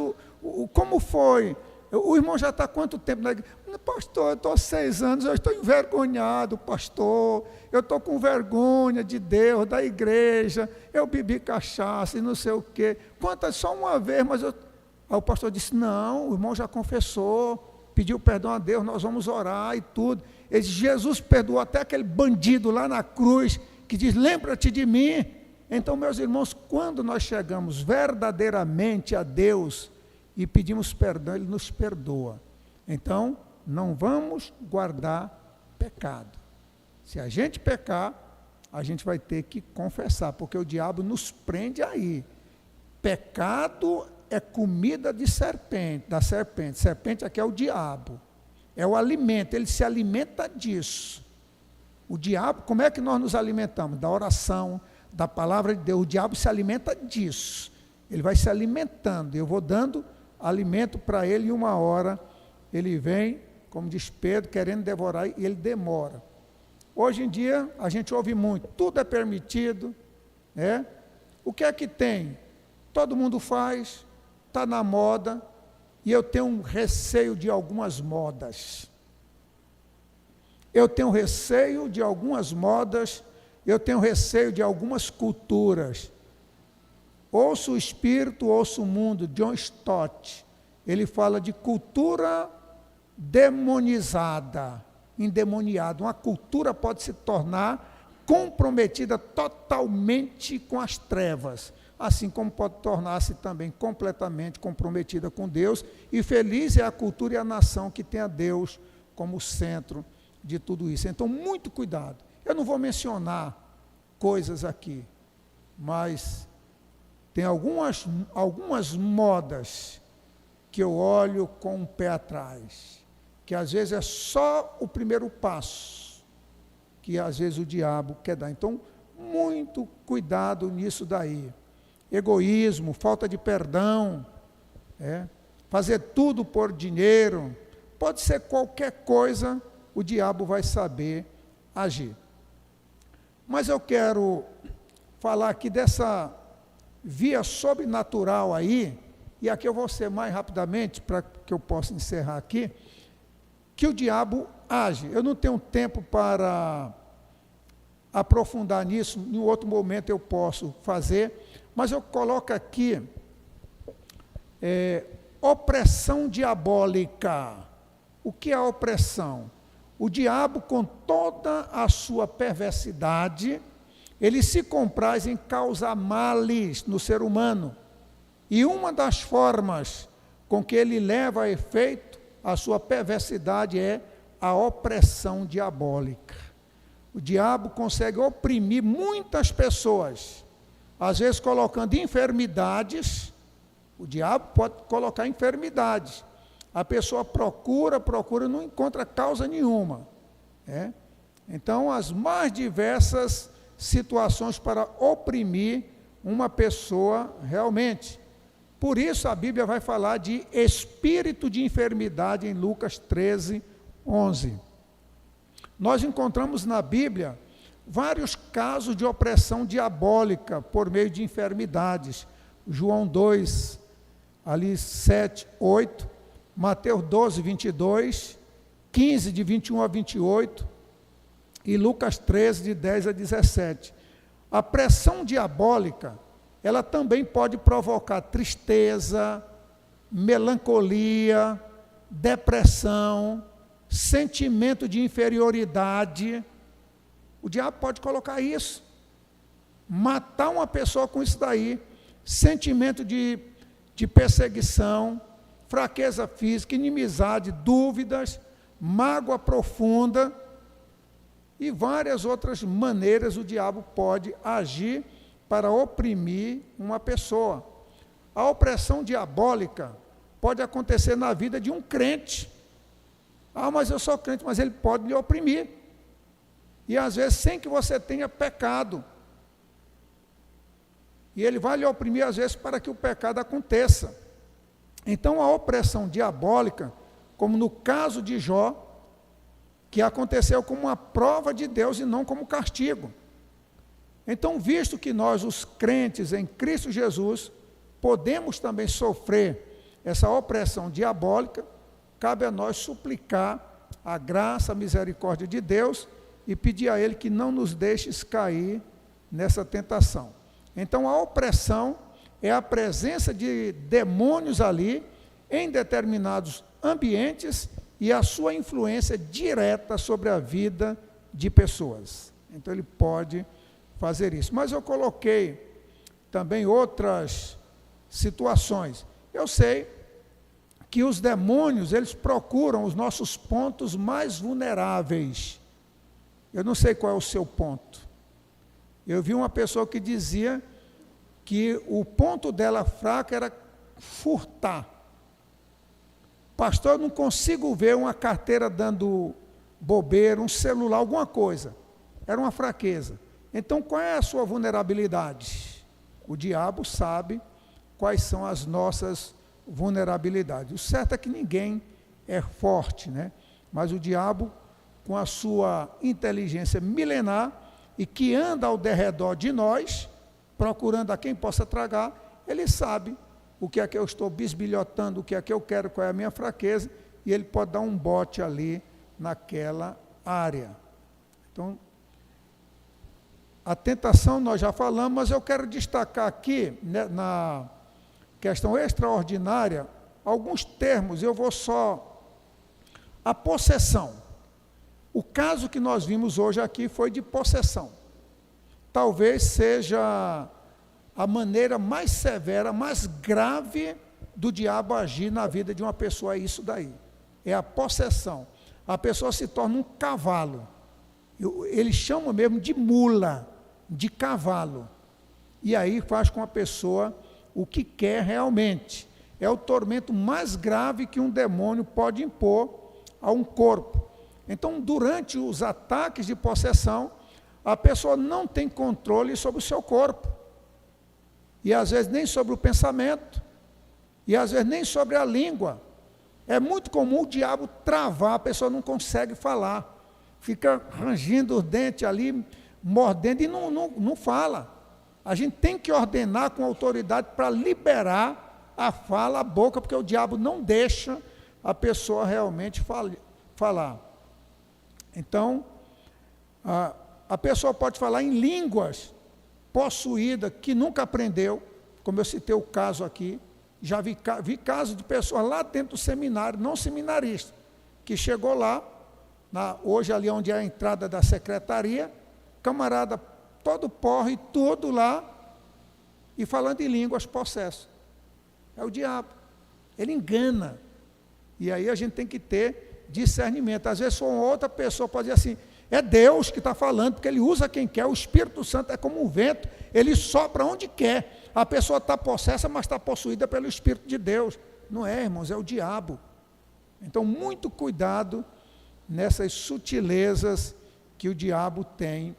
como foi? O irmão já está há quanto tempo na igreja? Pastor, eu estou há 6 anos, eu estou envergonhado, pastor, eu estou com vergonha de Deus, da igreja, eu bebi cachaça e não sei o quê. Só uma vez, mas eu... Aí o pastor disse: não, o irmão já confessou, pediu perdão a Deus, nós vamos orar e tudo. Ele disse: Jesus perdoou até aquele bandido lá na cruz, que diz: lembra-te de mim. Então, meus irmãos, quando nós chegamos verdadeiramente a Deus e pedimos perdão, Ele nos perdoa. Então, não vamos guardar pecado. Se a gente pecar, a gente vai ter que confessar, porque o diabo nos prende aí. Pecado é comida de serpente, da serpente. Serpente aqui é o diabo. É o alimento, ele se alimenta disso. O diabo, como é que nós nos alimentamos? Da oração, da palavra de Deus. O diabo se alimenta disso. Ele vai se alimentando. Eu vou dando alimento para ele, e uma hora ele vem, como diz Pedro, querendo devorar, e ele demora. Hoje em dia a gente ouve muito: tudo é permitido, né? O que é que tem? Todo mundo faz, está na moda, e eu tenho um receio de algumas modas. Eu tenho receio de algumas modas, eu tenho receio de algumas culturas. Ouço o espírito, ouço o mundo. John Stott, ele fala de cultura demonizada, endemoniada. Uma cultura pode se tornar comprometida totalmente com as trevas, assim como pode tornar-se também completamente comprometida com Deus, e feliz é a cultura e a nação que tem a Deus como centro de tudo isso. Então, muito cuidado. Eu não vou mencionar coisas aqui, mas tem algumas modas que eu olho com o pé atrás, que às vezes é só o primeiro passo, que às vezes o diabo quer dar. Então, muito cuidado nisso daí. Egoísmo, falta de perdão, fazer tudo por dinheiro, pode ser qualquer coisa, o diabo vai saber agir. Mas eu quero falar aqui dessa via sobrenatural aí, e aqui eu vou ser mais rapidamente, para que eu possa encerrar aqui, que o diabo age. Eu não tenho tempo para aprofundar nisso, em outro momento eu posso fazer, mas eu coloco aqui opressão diabólica. O que é opressão? O diabo, com toda a sua perversidade, ele se compraz em causar males no ser humano. E uma das formas com que ele leva a efeito a sua perversidade é a opressão diabólica. O diabo consegue oprimir muitas pessoas, às vezes colocando enfermidades. O diabo pode colocar enfermidades. A pessoa procura, não encontra causa nenhuma. Então, as mais diversas situações para oprimir uma pessoa realmente. Por isso a Bíblia vai falar de espírito de enfermidade em Lucas 13, 11. Nós encontramos na Bíblia vários casos de opressão diabólica por meio de enfermidades. João 2, ali 7, 8, Mateus 12, 22, 15, de 21 a 28, e Lucas 13, de 10 a 17. A pressão diabólica, ela também pode provocar tristeza, melancolia, depressão, sentimento de inferioridade. O diabo pode colocar isso, matar uma pessoa com isso daí, sentimento de perseguição, fraqueza física, inimizade, dúvidas, mágoa profunda e várias outras maneiras o diabo pode agir para oprimir uma pessoa. A opressão diabólica pode acontecer na vida de um crente. Ah, mas eu sou crente, mas ele pode lhe oprimir. E às vezes sem que você tenha pecado. E ele vai lhe oprimir às vezes para que o pecado aconteça. Então a opressão diabólica, como no caso de Jó, que aconteceu como uma prova de Deus e não como castigo. Então, visto que nós, os crentes em Cristo Jesus, podemos também sofrer essa opressão diabólica, cabe a nós suplicar a graça, a misericórdia de Deus e pedir a Ele que não nos deixe cair nessa tentação. Então, a opressão é a presença de demônios ali em determinados ambientes e a sua influência direta sobre a vida de pessoas. Então, ele pode fazer isso. Mas eu coloquei também outras situações. Eu sei que os demônios, eles procuram os nossos pontos mais vulneráveis. Eu não sei qual é o seu ponto. Eu vi uma pessoa que dizia que o ponto dela fraco era furtar. Pastor, eu não consigo ver uma carteira dando bobeira, um celular, alguma coisa. Era uma fraqueza. Então, qual é a sua vulnerabilidade? O diabo sabe quais são as nossas vulnerabilidades. O certo é que ninguém é forte, né? Mas o diabo, com a sua inteligência milenar e que anda ao derredor de nós, procurando a quem possa tragar, ele sabe o que é que eu estou bisbilhotando, o que é que eu quero, qual é a minha fraqueza, e ele pode dar um bote ali naquela área. Então, a tentação nós já falamos, mas eu quero destacar aqui, né, na questão extraordinária, alguns termos, eu vou só... A possessão. O caso que nós vimos hoje aqui foi de possessão. Talvez seja a maneira mais severa, mais grave do diabo agir na vida de uma pessoa, é isso daí. É a possessão. A pessoa se torna um cavalo. Eles chamam mesmo de mula, de cavalo. E aí faz com a pessoa o que quer realmente. É o tormento mais grave que um demônio pode impor a um corpo. Então, durante os ataques de possessão, a pessoa não tem controle sobre o seu corpo. E às vezes nem sobre o pensamento, e às vezes nem sobre a língua. É muito comum o diabo travar, a pessoa não consegue falar. Fica rangindo os dentes ali, mordendo e não fala. A gente tem que ordenar com autoridade para liberar a fala, a boca, porque o diabo não deixa a pessoa realmente falar. Então, a pessoa pode falar em línguas possuída, que nunca aprendeu, como eu citei o caso aqui, já vi casos de pessoas lá dentro do seminário, não seminarista, que chegou lá, hoje ali onde é a entrada da secretaria, camarada todo porre, tudo lá, e falando em línguas possesso. É o diabo, ele engana, e aí a gente tem que ter discernimento. Às vezes uma outra pessoa pode dizer assim, é Deus que está falando, porque Ele usa quem quer, o Espírito Santo é como um vento, Ele sopra onde quer. A pessoa está possessa, mas está possuída pelo Espírito de Deus. Não é, irmãos, é o diabo. Então, muito cuidado nessas sutilezas que o diabo tem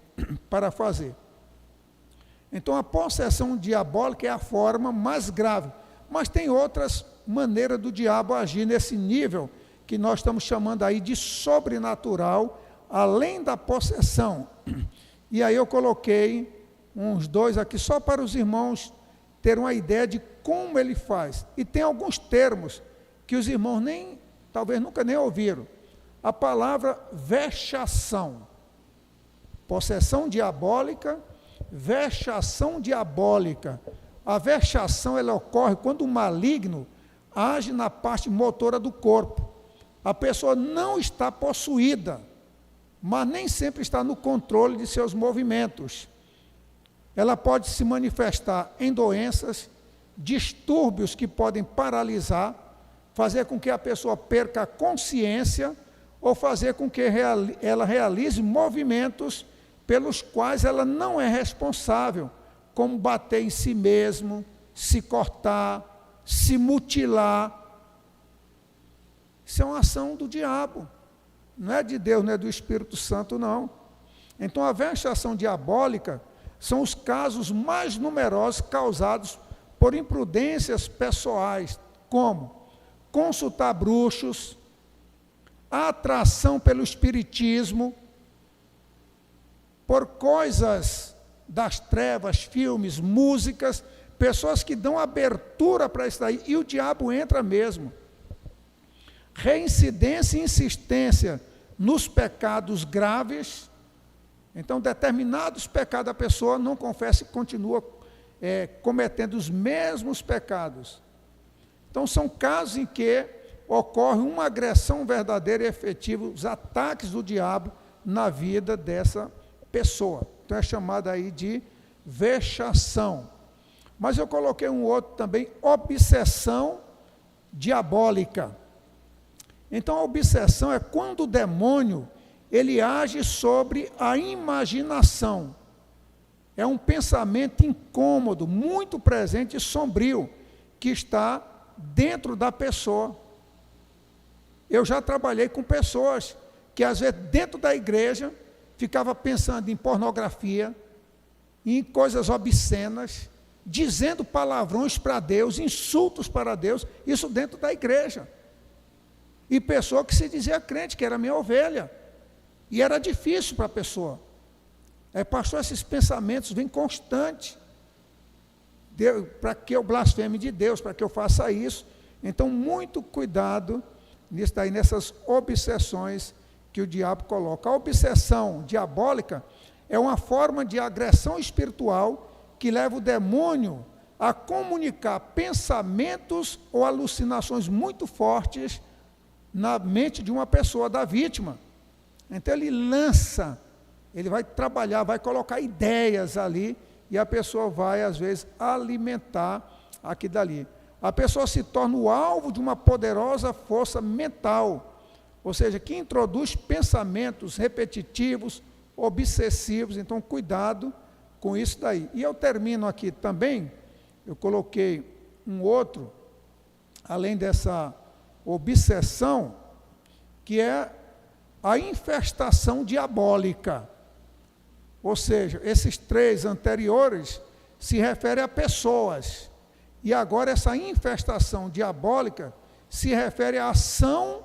para fazer. Então, a possessão diabólica é a forma mais grave, mas tem outras maneiras do diabo agir nesse nível, que nós estamos chamando aí de sobrenatural, além da possessão. E aí eu coloquei uns 2 aqui, só para os irmãos terem uma ideia de como ele faz. E tem alguns termos que os irmãos talvez nunca nem ouviram. A palavra vexação, possessão diabólica, vexação diabólica. A vexação, ela ocorre quando o maligno age na parte motora do corpo. A pessoa não está possuída, mas nem sempre está no controle de seus movimentos. Ela pode se manifestar em doenças, distúrbios que podem paralisar, fazer com que a pessoa perca a consciência, ou fazer com que ela realize movimentos pelos quais ela não é responsável, como bater em si mesmo, se cortar, se mutilar. Isso é uma ação do diabo. Não é de Deus, não é do Espírito Santo, não. Então, a vexação diabólica são os casos mais numerosos causados por imprudências pessoais, como consultar bruxos, a atração pelo espiritismo, por coisas das trevas, filmes, músicas, pessoas que dão abertura para isso daí, e o diabo entra mesmo. Reincidência e insistência nos pecados graves. Então, determinados pecados a pessoa não confessa e continua cometendo os mesmos pecados. Então, são casos em que ocorre uma agressão verdadeira e efetiva, os ataques do diabo na vida dessa pessoa. Então, é chamada aí de vexação. Mas eu coloquei um outro também, obsessão diabólica. Então, a obsessão é quando o demônio, ele age sobre a imaginação. É um pensamento incômodo, muito presente e sombrio, que está dentro da pessoa. Eu já trabalhei com pessoas que, às vezes, dentro da igreja, ficava pensando em pornografia, em coisas obscenas, dizendo palavrões para Deus, insultos para Deus, isso dentro da igreja. E pessoa que se dizia crente, que era minha ovelha. E era difícil para a pessoa. Pastor, esses pensamentos vêm constantes. para que eu blasfeme de Deus, para que eu faça isso. Então, muito cuidado nisso daí, nessas obsessões que o diabo coloca. A obsessão diabólica é uma forma de agressão espiritual que leva o demônio a comunicar pensamentos ou alucinações muito fortes na mente de uma pessoa, da vítima. Então ele lança, ele vai trabalhar, vai colocar ideias ali, e a pessoa vai, às vezes, alimentar aqui dali. A pessoa se torna o alvo de uma poderosa força mental, ou seja, que introduz pensamentos repetitivos, obsessivos. Então, cuidado com isso daí. E eu termino aqui também, eu coloquei um outro, além dessa obsessão, que é a infestação diabólica. Ou seja, esses três anteriores se referem a pessoas. E agora essa infestação diabólica se refere à ação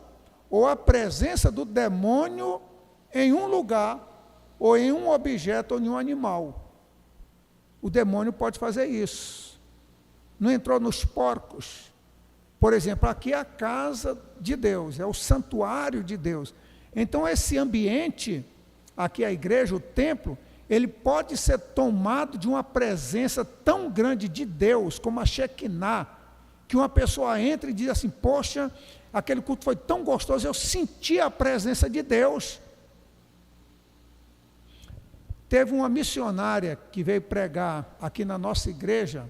ou à presença do demônio em um lugar, ou em um objeto, ou em um animal. O demônio pode fazer isso. Não entrou nos porcos. Por exemplo, aqui é a casa de Deus, é o santuário de Deus. Então esse ambiente, aqui a igreja, o templo, ele pode ser tomado de uma presença tão grande de Deus, como a Shekinah, que uma pessoa entra e diz assim: poxa, aquele culto foi tão gostoso, eu senti a presença de Deus. Teve uma missionária que veio pregar aqui na nossa igreja,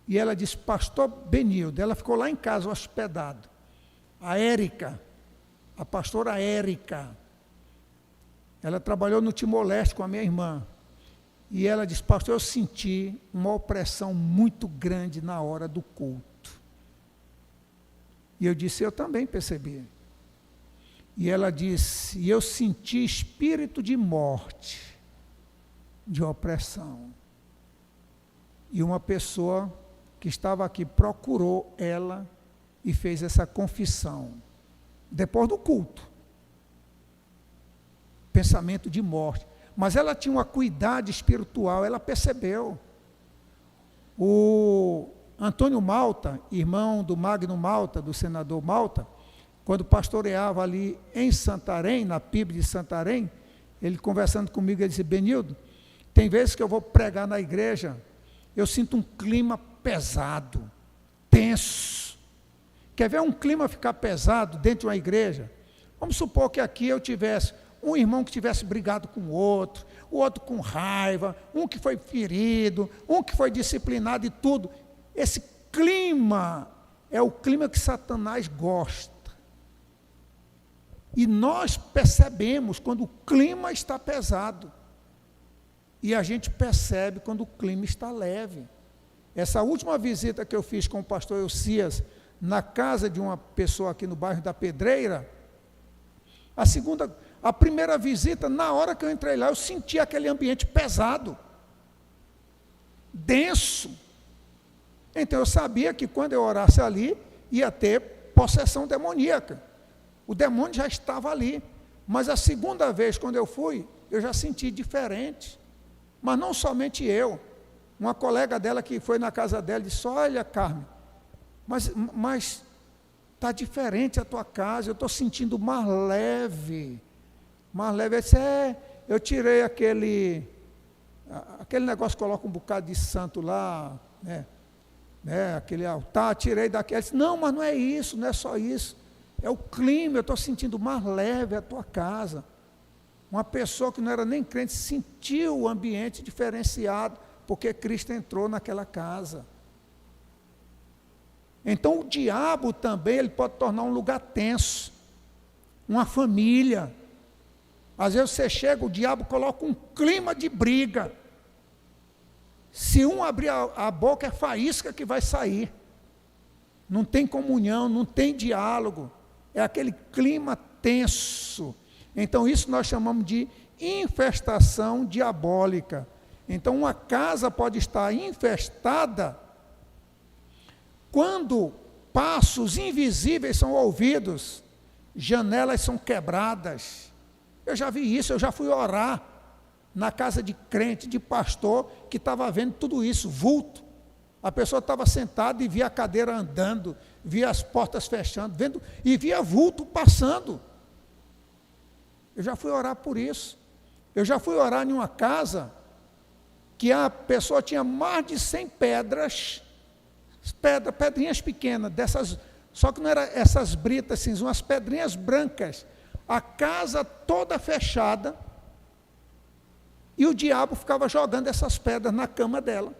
e ela disse: pastor Benildo, ela ficou lá em casa hospedado, a Érica, a pastora Érica, ela trabalhou no Timor-Leste com a minha irmã, e ela disse: pastor, eu senti uma opressão muito grande na hora do culto. E eu disse: eu também percebi. E ela disse: e eu senti espírito de morte, de opressão. E uma pessoa que estava aqui procurou ela e fez essa confissão, depois do culto. Pensamento de morte. Mas ela tinha uma acuidade espiritual, ela percebeu. O Antônio Malta, irmão do Magno Malta, do senador Malta, quando pastoreava ali em Santarém, na PIB de Santarém, ele conversando comigo, ele disse: Benildo, tem vezes que eu vou pregar na igreja, eu sinto um clima pesado, tenso. Quer ver um clima ficar pesado dentro de uma igreja? Vamos supor que aqui eu tivesse um irmão que tivesse brigado com o outro com raiva, um que foi ferido, um que foi disciplinado e tudo. Esse clima é o clima que Satanás gosta. E nós percebemos quando o clima está pesado. E a gente percebe quando o clima está leve. Essa última visita que eu fiz com o pastor Elcias, na casa de uma pessoa aqui no bairro da Pedreira, a primeira visita, na hora que eu entrei lá, eu senti aquele ambiente pesado, denso. Então eu sabia que quando eu orasse ali, ia ter possessão demoníaca. O demônio já estava ali. Mas a segunda vez, quando eu fui, eu já senti diferente. Mas não somente eu. Uma colega dela que foi na casa dela disse: olha, Carmen, mas está diferente a tua casa, eu estou sentindo mais leve. Mais leve. Eu disse: eu tirei aquele negócio que coloca um bocado de santo lá, aquele altar, tirei daquele. Ela disse: não, mas não é isso, não é só isso. É o clima, eu estou sentindo mais leve a tua casa. Uma pessoa que não era nem crente sentiu o ambiente diferenciado, porque Cristo entrou naquela casa. Então o diabo também, ele pode tornar um lugar tenso, uma família. Às vezes você chega, o diabo coloca um clima de briga. Se um abrir a boca, é faísca que vai sair. Não tem comunhão, não tem diálogo. É aquele clima tenso. Então isso nós chamamos de infestação diabólica. Então uma casa pode estar infestada quando passos invisíveis são ouvidos, janelas são quebradas. Eu já vi isso, eu já fui orar. na casa de crente, de pastor, que estava vendo tudo isso, vulto. A pessoa estava sentada e via a cadeira andando, via as portas fechando, vendo, e via vulto passando. Eu já fui orar por isso. Eu já fui orar em uma casa que a pessoa tinha mais de 100 pedrinhas pequenas, dessas, só que não eram essas britas assim, umas pedrinhas brancas. A casa toda fechada, e o diabo ficava jogando essas pedras na cama dela.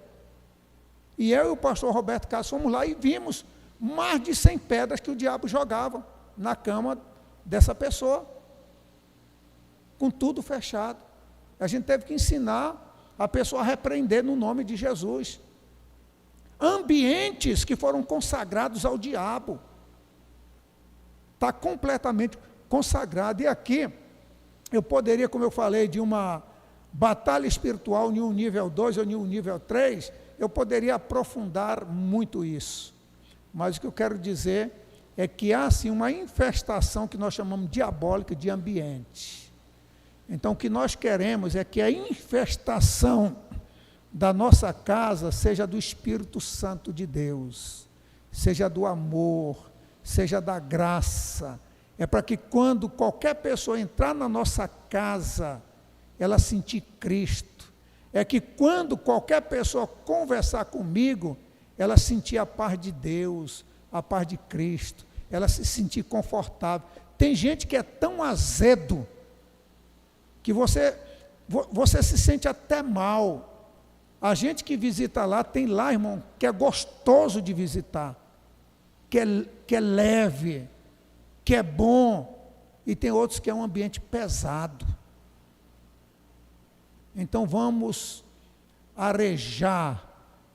E eu e o pastor Roberto Carlos fomos lá e vimos mais de 100 pedras que o diabo jogava na cama dessa pessoa, com tudo fechado. A gente teve que ensinar a pessoa a repreender no nome de Jesus. Ambientes que foram consagrados ao diabo, está completamente consagrado. E aqui, eu poderia, como eu falei, de uma batalha espiritual em um nível 2 ou em um nível 3, eu poderia aprofundar muito isso. Mas o que eu quero dizer é que há sim uma infestação que nós chamamos diabólica de ambiente. Então o que nós queremos é que a infestação da nossa casa seja do Espírito Santo de Deus, seja do amor, seja da graça. É para que quando qualquer pessoa entrar na nossa casa, ela sentir Cristo. É que quando qualquer pessoa conversar comigo, ela sentir a paz de Deus, a paz de Cristo, ela se sentir confortável. Tem gente que é tão azedo, que você se sente até mal. A gente que visita lá, tem lá, irmão, que é gostoso de visitar, que é leve, que é bom, e tem outros que é um ambiente pesado. Então vamos arejar,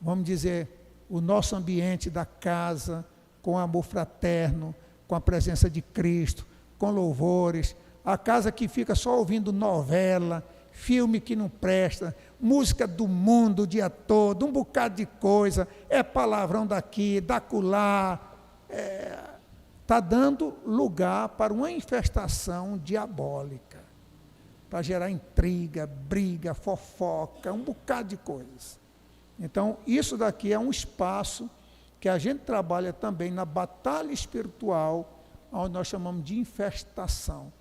vamos dizer, o nosso ambiente da casa, com amor fraterno, com a presença de Cristo, com louvores. A casa que fica só ouvindo novela, filme que não presta, música do mundo o dia todo, um bocado de coisa, é palavrão daqui, da acolá, está dando lugar para uma infestação diabólica, para gerar intriga, briga, fofoca, um bocado de coisas. Então, isso daqui é um espaço que a gente trabalha também na batalha espiritual, onde nós chamamos de infestação.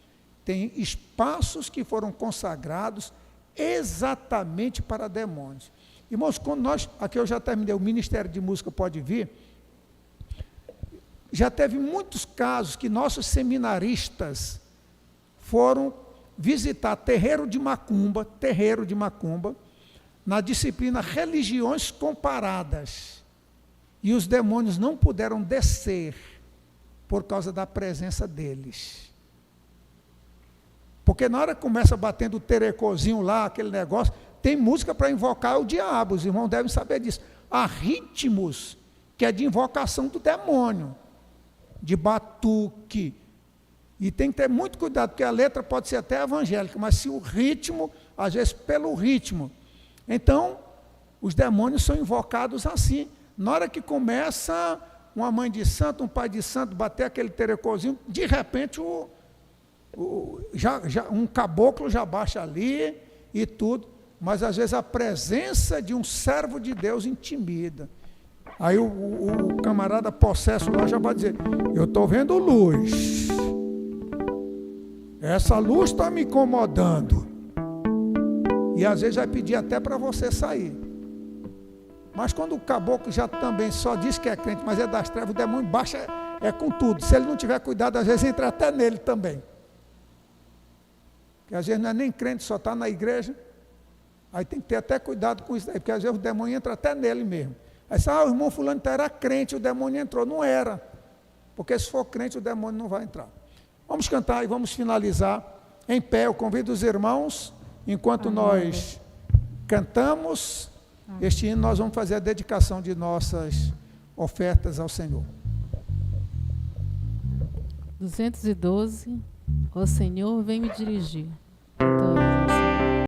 Tem espaços que foram consagrados exatamente para demônios. Irmãos, quando nós, aqui eu já terminei, o Ministério de Música pode vir, já teve muitos casos que nossos seminaristas foram visitar terreiro de macumba, na disciplina Religiões Comparadas, e os demônios não puderam descer por causa da presença deles. Porque na hora que começa batendo o terecozinho lá, aquele negócio, tem música para invocar o diabo, os irmãos devem saber disso. Há ritmos que é de invocação do demônio, de batuque, e tem que ter muito cuidado, porque a letra pode ser até evangélica, mas se o ritmo, às vezes pelo ritmo. Então, os demônios são invocados assim. Na hora que começa uma mãe de santo, um pai de santo, bater aquele terecozinho, de repente um caboclo já baixa ali e tudo, mas às vezes a presença de um servo de Deus intimida. Aí o camarada possesso lá já vai dizer, eu estou vendo luz, essa luz está me incomodando, e às vezes vai pedir até para você sair. Mas quando o caboclo já também só diz que é crente, mas é das trevas, o demônio baixa com tudo. Se ele não tiver cuidado, às vezes entra até nele também. Porque às vezes não é nem crente, só está na igreja. Aí tem que ter até cuidado com isso aí, porque às vezes o demônio entra até nele mesmo. Aí você, o irmão fulano era crente, o demônio entrou. Não era. Porque se for crente, o demônio não vai entrar. Vamos cantar e vamos finalizar em pé. Eu convido os irmãos, enquanto nós cantamos este hino, nós vamos fazer a dedicação de nossas ofertas ao Senhor. 212, ó Senhor, vem me dirigir.